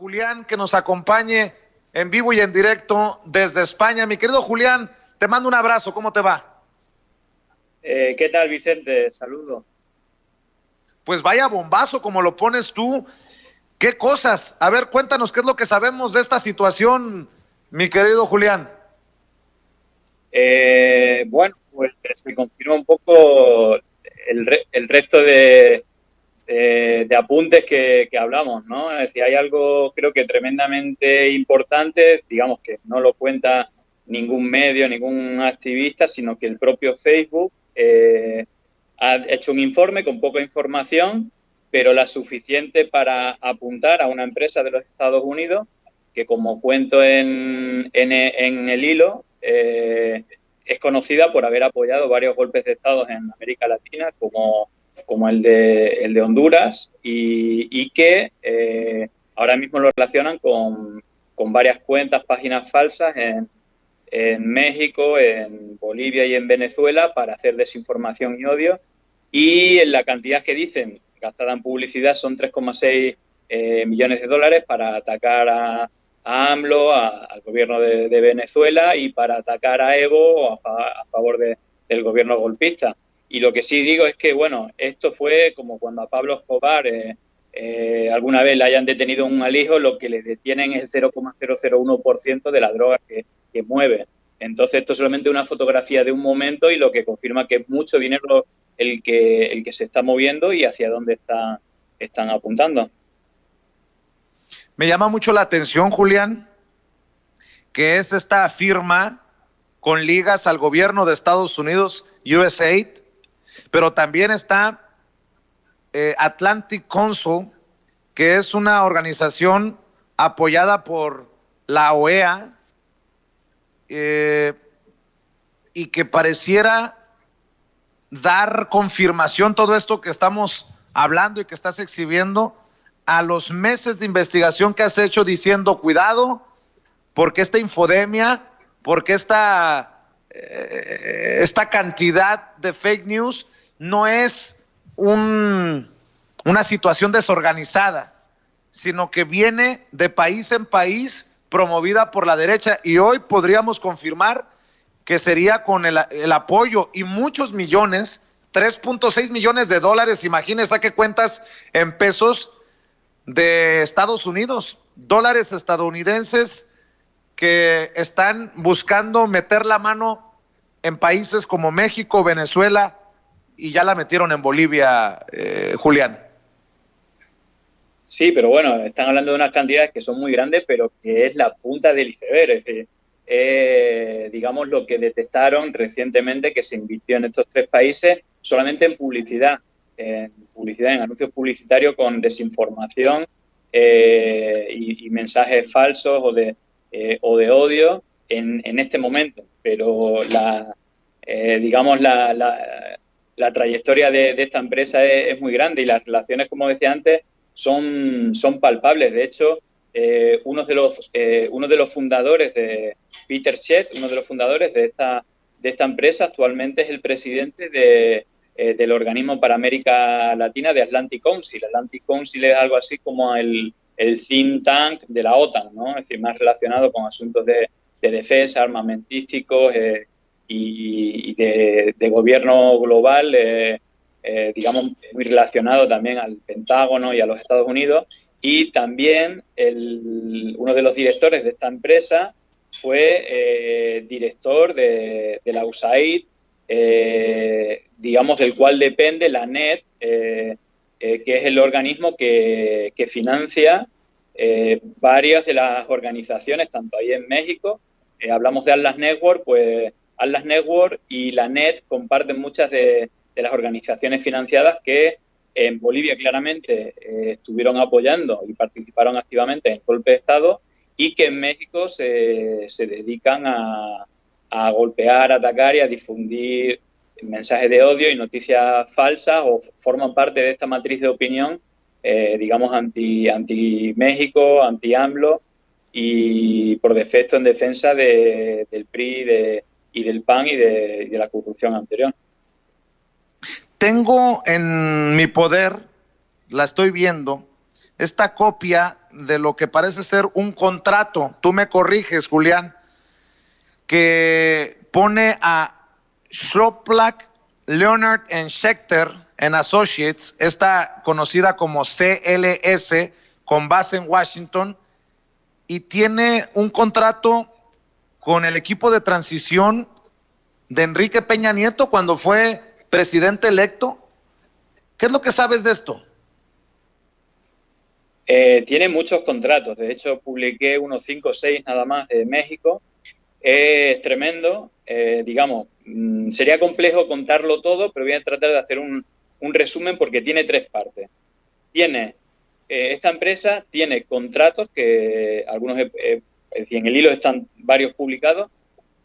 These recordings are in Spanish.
Julián que nos acompañe en vivo y en directo desde España. Mi querido Julián, te mando un abrazo, ¿cómo te va? ¿Qué tal, Vicente? Saludos. Pues vaya bombazo como lo pones tú. ¿Qué cosas? A ver, cuéntanos qué es lo que sabemos de esta situación, mi querido Julián. Bueno, pues se confirma un poco el resto de apuntes que hablamos, ¿no? Es decir, hay algo creo que tremendamente importante, digamos que no lo cuenta ningún medio, ningún activista, sino que el propio Facebook ha hecho un informe con poca información, pero la suficiente para apuntar a una empresa de los Estados Unidos que, como cuento en el hilo, es conocida por haber apoyado varios golpes de Estado en América Latina, como el de Honduras, y que ahora mismo lo relacionan con varias cuentas, páginas falsas en México, en Bolivia y en Venezuela para hacer desinformación y odio. Y en la cantidad que dicen gastada en publicidad son 3,6 millones de dólares para atacar a AMLO, al gobierno de Venezuela, y para atacar a Evo a favor del gobierno golpista. Y lo que sí digo es que, bueno, esto fue como cuando a Pablo Escobar alguna vez le hayan detenido un alijo, lo que le detienen es el 0,001% de la droga que mueve. Entonces, esto es solamente una fotografía de un momento y lo que confirma que es mucho dinero el que se está moviendo y hacia dónde están apuntando. Me llama mucho la atención, Julián, que es esta firma con ligas al gobierno de Estados Unidos, USAID, pero también está Atlantic Council, que es una organización apoyada por la OEA y que pareciera dar confirmación todo esto que estamos hablando y que estás exhibiendo a los meses de investigación que has hecho diciendo cuidado, porque esta infodemia, porque esta cantidad de fake news no es una situación desorganizada, sino que viene de país en país promovida por la derecha, y hoy podríamos confirmar que sería con el apoyo y muchos millones, 3.6 millones de dólares, imagínense a qué cuentas en pesos, de Estados Unidos, dólares estadounidenses que están buscando meter la mano en países como México, Venezuela, y ya la metieron en Bolivia, Julián. Sí, pero bueno, están hablando de unas cantidades que son muy grandes, pero que es la punta del iceberg. Es decir, digamos, lo que detectaron recientemente que se invirtió en estos tres países solamente en publicidad, en anuncios publicitarios con desinformación y mensajes falsos o de odio en este momento. Pero digamos, la trayectoria de esta empresa es muy grande y las relaciones, como decía antes, son palpables. De hecho, uno de los fundadores de Peter Chet, uno de los fundadores de esta empresa, actualmente es el presidente del organismo para América Latina de Atlantic Council. Atlantic Council es algo así como el think tank de la OTAN, ¿no? Es decir, más relacionado con asuntos de defensa, armamentísticos y de gobierno global, digamos, muy relacionado también al Pentágono y a los Estados Unidos. Y también uno de los directores de esta empresa fue director de la USAID, digamos, del cual depende la NET, que es el organismo que financia varias de las organizaciones, tanto ahí en México, hablamos de Atlas Network, pues Atlas Network y la NET comparten muchas de las organizaciones financiadas que en Bolivia claramente estuvieron apoyando y participaron activamente en el golpe de Estado, y que en México se dedican a golpear, a atacar y a difundir mensajes de odio y noticias falsas, o forman parte de esta matriz de opinión, digamos, anti-México, anti-AMLO, y por defecto en defensa del PRI y del PAN y de la corrupción anterior. Tengo en mi poder, la estoy viendo, esta copia de lo que parece ser un contrato, tú me corriges, Julián, que pone a Schroplack, Leonard Schechter and Associates, esta conocida como CLS, con base en Washington, y tiene un contrato con el equipo de transición de Enrique Peña Nieto cuando fue presidente electo. ¿Qué es lo que sabes de esto? Tiene muchos contratos. De hecho, publiqué unos 5 o 6 nada más de México. Es tremendo. Digamos, sería complejo contarlo todo, pero voy a tratar de hacer un resumen porque tiene 3 partes. Esta empresa tiene contratos que algunos, es decir, en el hilo están varios publicados.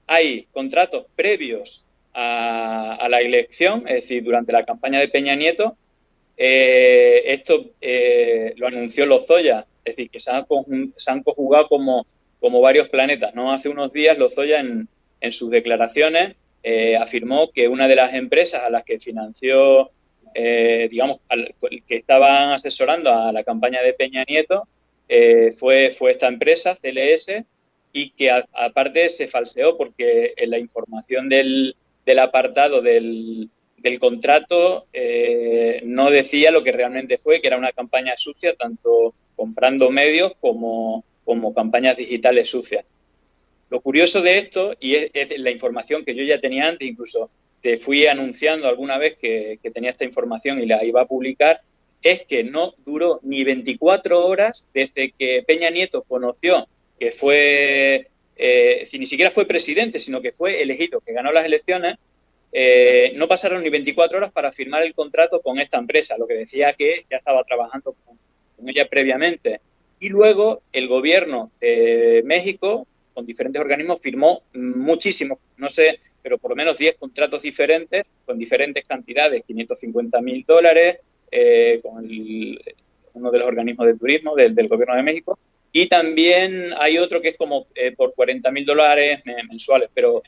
Hay contratos previos a la elección, es decir, durante la campaña de Peña Nieto. Esto lo anunció Lozoya, es decir, que se han conjugado como varios planetas, ¿no? Hace unos días Lozoya en sus declaraciones afirmó que una de las empresas a las que financió, digamos, que estaban asesorando a la campaña de Peña Nieto fue esta empresa, CLS, y que aparte se falseó porque en la información del apartado del contrato no decía lo que realmente fue, que era una campaña sucia, tanto comprando medios como campañas digitales sucias. Lo curioso de esto, y es la información que yo ya tenía antes, incluso te fui anunciando alguna vez que tenía esta información y la iba a publicar, es que no duró ni 24 horas desde que Peña Nieto conoció que fue, ni siquiera fue presidente, sino que fue elegido, que ganó las elecciones. No pasaron ni 24 horas para firmar el contrato con esta empresa, lo que decía que ya estaba trabajando con ella previamente. Y luego el gobierno de México, con diferentes organismos, firmó muchísimos, no sé, pero por lo menos 10 contratos diferentes, con diferentes cantidades, $550,000, con uno de los organismos de turismo del gobierno de México. Y también hay otro que es como por $40,000 mensuales, pero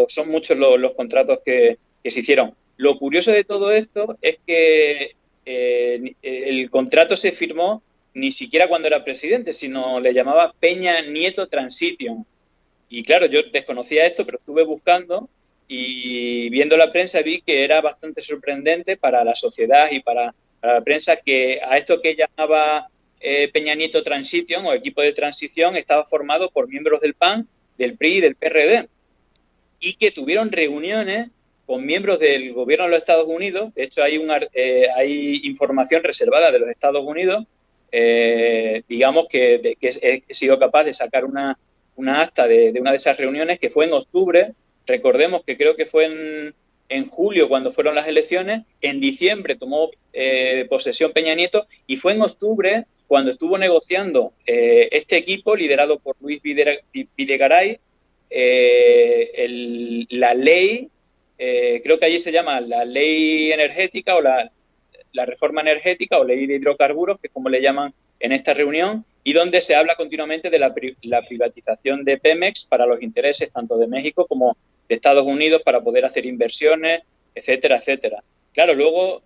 son muchos los contratos que se hicieron. Lo curioso de todo esto es que el contrato se firmó ni siquiera cuando era presidente, sino le llamaba Peña Nieto Transition. Y claro, yo desconocía esto, pero estuve buscando y viendo la prensa vi que era bastante sorprendente para la sociedad y para la prensa que a esto que llamaba Peña Nieto Transition o equipo de transición estaba formado por miembros del PAN, del PRI y del PRD. Y que tuvieron reuniones con miembros del gobierno de los Estados Unidos. De hecho, hay información reservada de los Estados Unidos. Digamos que he sido capaz de sacar una acta de una de esas reuniones que fue en octubre. Recordemos que creo que fue en julio cuando fueron las elecciones. En diciembre tomó posesión Peña Nieto y fue en octubre cuando estuvo negociando este equipo liderado por Luis Videgaray, la ley, creo que allí se llama la ley energética o la reforma energética o ley de hidrocarburos, que es como le llaman en esta reunión, y donde se habla continuamente de la privatización de Pemex para los intereses tanto de México como de Estados Unidos para poder hacer inversiones, etcétera, etcétera. Claro, luego,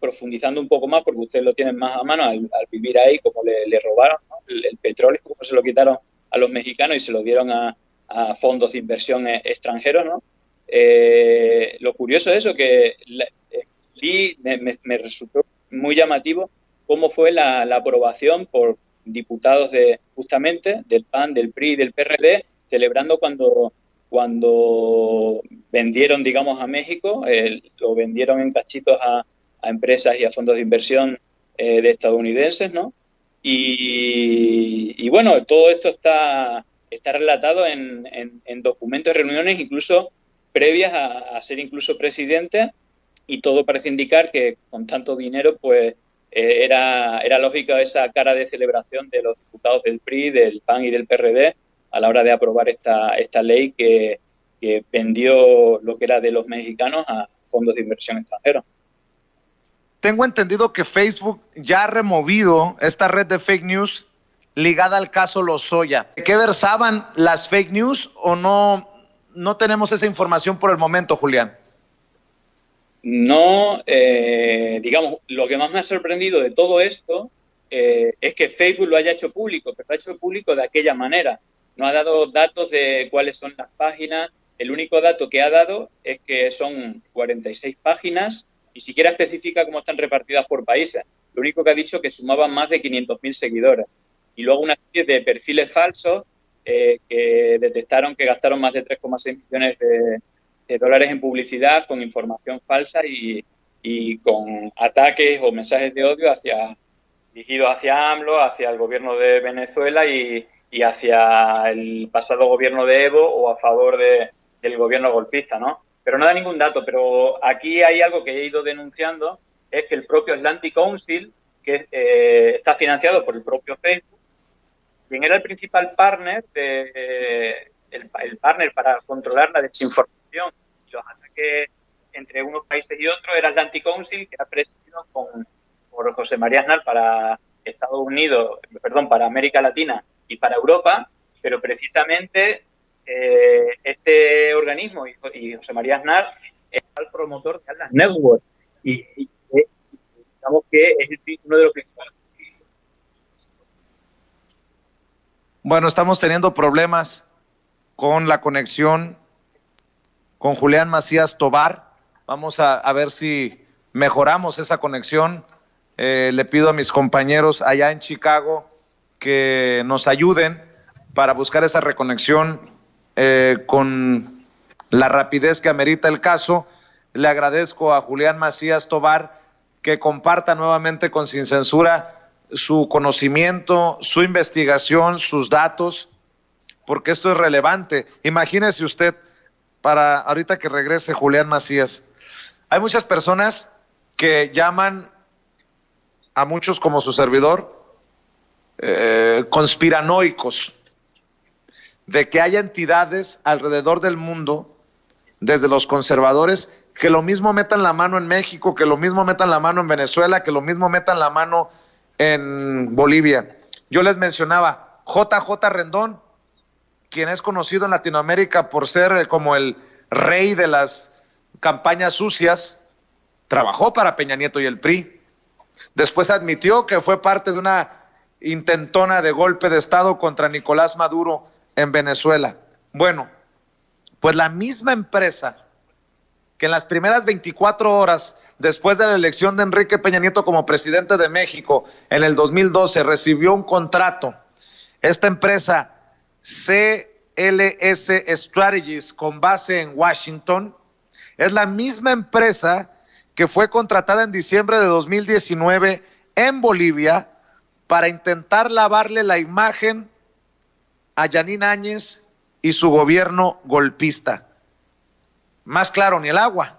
profundizando un poco más, porque ustedes lo tienen más a mano al vivir ahí, como le robaron, ¿no? el petróleo, como se lo quitaron a los mexicanos y se lo dieron a fondos de inversión extranjeros, ¿no? Lo curioso es eso, que me resultó muy llamativo cómo fue la aprobación por diputados justamente del PAN, del PRI y del PRD, celebrando cuando vendieron, digamos, a México, lo vendieron en cachitos a empresas y a fondos de inversión de estadounidenses, ¿no? Y bueno, todo esto está relatado en documentos, reuniones, incluso previas a ser incluso presidente, y todo parece indicar que con tanto dinero, pues era lógica esa cara de celebración de los diputados del PRI, del PAN y del PRD a la hora de aprobar esta ley que vendió lo que era de los mexicanos a fondos de inversión extranjeros. Tengo entendido que Facebook ya ha removido esta red de fake news ligada al caso Lozoya. ¿De qué versaban las fake news o no tenemos esa información por el momento, Julián? No, digamos, lo que más me ha sorprendido de todo esto es que Facebook lo haya hecho público, pero lo ha hecho público de aquella manera. No ha dado datos de cuáles son las páginas. El único dato que ha dado es que son 46 páginas, ni siquiera especifica cómo están repartidas por países. Lo único que ha dicho es que sumaban más de 500.000 seguidores. Y luego una serie de perfiles falsos que detectaron que gastaron más de 3,6 millones de dólares en publicidad con información falsa y con ataques o mensajes de odio dirigidos hacia AMLO, hacia el gobierno de Venezuela y hacia el pasado gobierno de Evo o a favor del gobierno golpista, ¿no? Pero no da ningún dato. Pero aquí hay algo que he ido denunciando, es que el propio Atlantic Council, que está financiado por el propio Facebook, quien era el principal partner, el partner para controlar la desinformación y los ataques entre unos países y otros, era Atlantic Council, que era presidido por José María Aznar para Estados Unidos, para América Latina y para Europa, pero precisamente este organismo y José María Aznar es el promotor de Atlas Network y digamos que es uno de los principales. Bueno, estamos teniendo problemas con la conexión con Julián Macías Tobar. Vamos a ver si mejoramos esa conexión. Le pido a mis compañeros allá en Chicago que nos ayuden para buscar esa reconexión con la rapidez que amerita el caso. Le agradezco a Julián Macías Tobar que comparta nuevamente con Sin Censura su conocimiento, su investigación, sus datos, porque esto es relevante. Imagínese usted, para ahorita que regrese Julián Macías, hay muchas personas que llaman a muchos como su servidor conspiranoicos, de que haya entidades alrededor del mundo, desde los conservadores, que lo mismo metan la mano en México, que lo mismo metan la mano en Venezuela, que lo mismo metan la mano en Bolivia. Yo les mencionaba JJ Rendón, quien es conocido en Latinoamérica por ser como el rey de las campañas sucias, trabajó para Peña Nieto y el PRI. Después admitió que fue parte de una intentona de golpe de Estado contra Nicolás Maduro en Venezuela. Bueno, pues la misma empresa que en las primeras 24 horas después de la elección de Enrique Peña Nieto como presidente de México en el 2012 recibió un contrato, esta empresa CLS Strategies con base en Washington, es la misma empresa que fue contratada en diciembre de 2019 en Bolivia para intentar lavarle la imagen a Yanine Áñez y su gobierno golpista. Más claro ni el agua.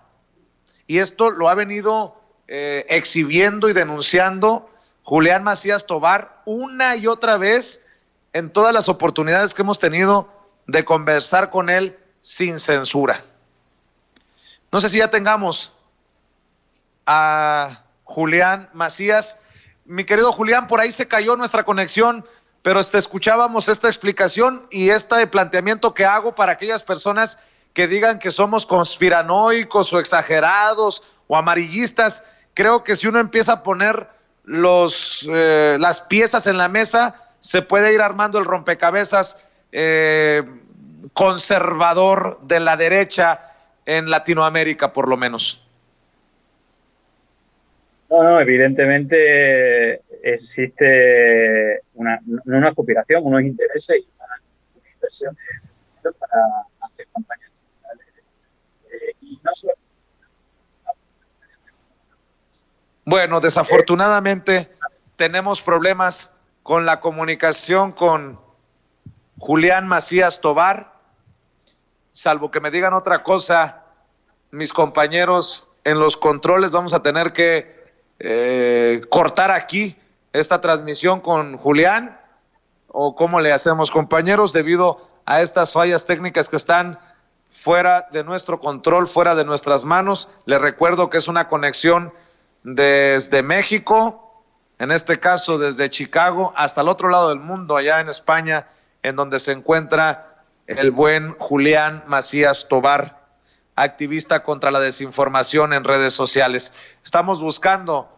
Y esto lo ha venido exhibiendo y denunciando Julián Macías Tobar una y otra vez en todas las oportunidades que hemos tenido de conversar con él sin censura. No sé si ya tengamos a Julián Macías. Mi querido Julián, por ahí se cayó nuestra conexión, pero escuchábamos esta explicación y este planteamiento que hago para aquellas personas que digan que somos conspiranoicos o exagerados o amarillistas. Creo que si uno empieza a poner las piezas en la mesa, se puede ir armando el rompecabezas conservador de la derecha en Latinoamérica, por lo menos. No, evidentemente existe una conspiración, unos intereses y una inversión para hacer campañas. Y no solo... Bueno, desafortunadamente tenemos problemas con la comunicación con Julián Macías Tobar. Salvo que me digan otra cosa, mis compañeros en los controles, vamos a tener que cortar aquí esta transmisión con Julián, o cómo le hacemos, compañeros, debido a estas fallas técnicas que están fuera de nuestro control, fuera de nuestras manos. Les recuerdo que es una conexión desde México, en este caso desde Chicago, hasta el otro lado del mundo, allá en España, en donde se encuentra el buen Julián Macías Tobar. activista contra la desinformación en redes sociales. Estamos buscando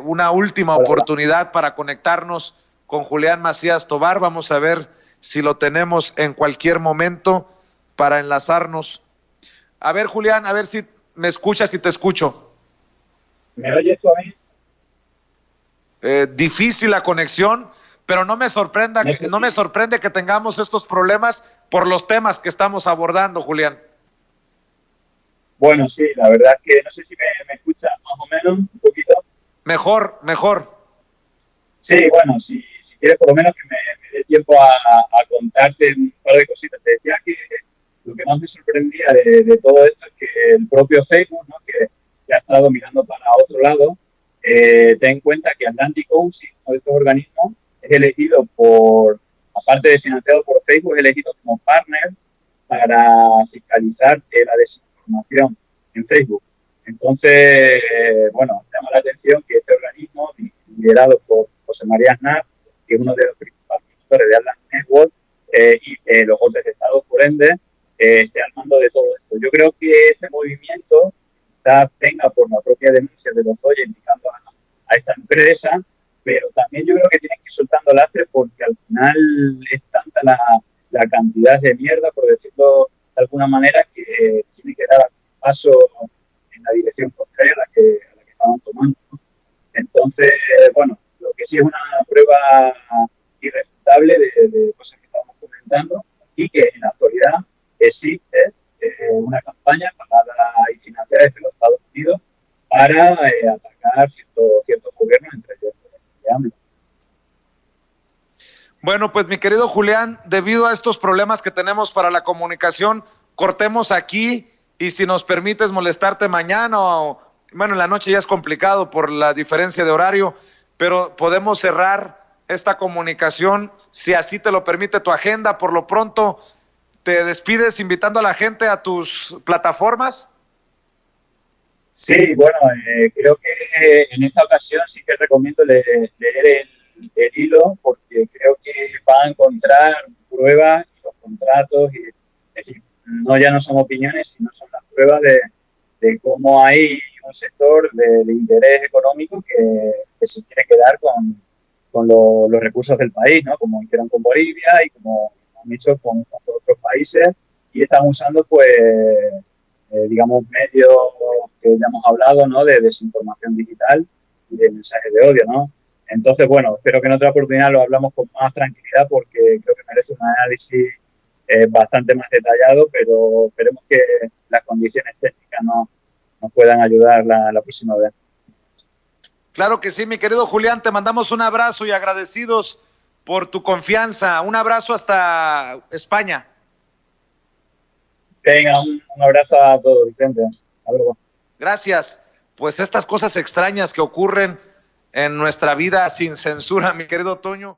una última oportunidad para conectarnos con Julián Macías Tobar. Vamos a ver si lo tenemos en cualquier momento para enlazarnos. A ver, Julián, a ver si me escuchas y te escucho. ¿Me oyes tú a mí? Difícil la conexión, pero no me sorprende que tengamos estos problemas por los temas que estamos abordando, Julián. Bueno, sí, la verdad es que no sé si me escuchas más o menos, un poquito. Mejor. Sí, bueno, si quieres por lo menos que me dé tiempo a contarte un par de cositas. Te decía que lo que más me sorprendía de todo esto es que el propio Facebook, ¿no?, que ha estado mirando para otro lado, ten en cuenta que Atlantic Council, uno de estos organismos, es elegido aparte de financiado por Facebook, es elegido como partner para fiscalizar la desinformación en Facebook. Entonces, bueno, llama la atención que este organismo, liderado por José María Aznar, que es uno de los principales promotores de Atlantic Network, y los otros estados, por ende, esté al mando de todo esto. Yo creo que este movimiento quizás venga por la propia denuncia de los Lozoya indicando a esta empresa, pero también yo creo que tienen que ir soltando lastre porque al final es tanta la cantidad de mierda, por decirlo de alguna manera, que tiene que dar paso en la dirección contraria a la que estaban tomando, ¿no? Entonces, bueno, lo que sí es una prueba irrefutable de cosas que estamos comentando y que en la actualidad existe una campaña pagada y financiada desde los Estados Unidos para atacar ciertos gobiernos, entre ellos de AMLO. Bueno, pues mi querido Julián, debido a estos problemas que tenemos para la comunicación, cortemos aquí y si nos permites molestarte mañana bueno, en la noche ya es complicado por la diferencia de horario, pero podemos cerrar esta comunicación si así te lo permite tu agenda. Por lo pronto, ¿te despides invitando a la gente a tus plataformas? Sí, bueno, creo que en esta ocasión sí que recomiendo leer el hilo porque creo que va a encontrar pruebas y los contratos, y, es decir, ya no son opiniones, sino son las pruebas de cómo hay un sector de interés económico que se quiere quedar con los recursos del país, ¿no? Como hicieron con Bolivia y como han hecho con otros países, y están usando, pues, digamos, medios que ya hemos hablado, ¿no?, de desinformación digital y de mensajes de odio, ¿no? Entonces, bueno, espero que en otra oportunidad lo hablamos con más tranquilidad porque creo que merece un análisis bastante más detallado, pero esperemos que las condiciones técnicas nos puedan ayudar la próxima vez. Claro que sí, mi querido Julián, te mandamos un abrazo y agradecidos por tu confianza. Un abrazo hasta España. Venga, un abrazo a todos, Vicente. Hasta luego. Gracias. Pues estas cosas extrañas que ocurren en nuestra vida sin censura, mi querido Toño.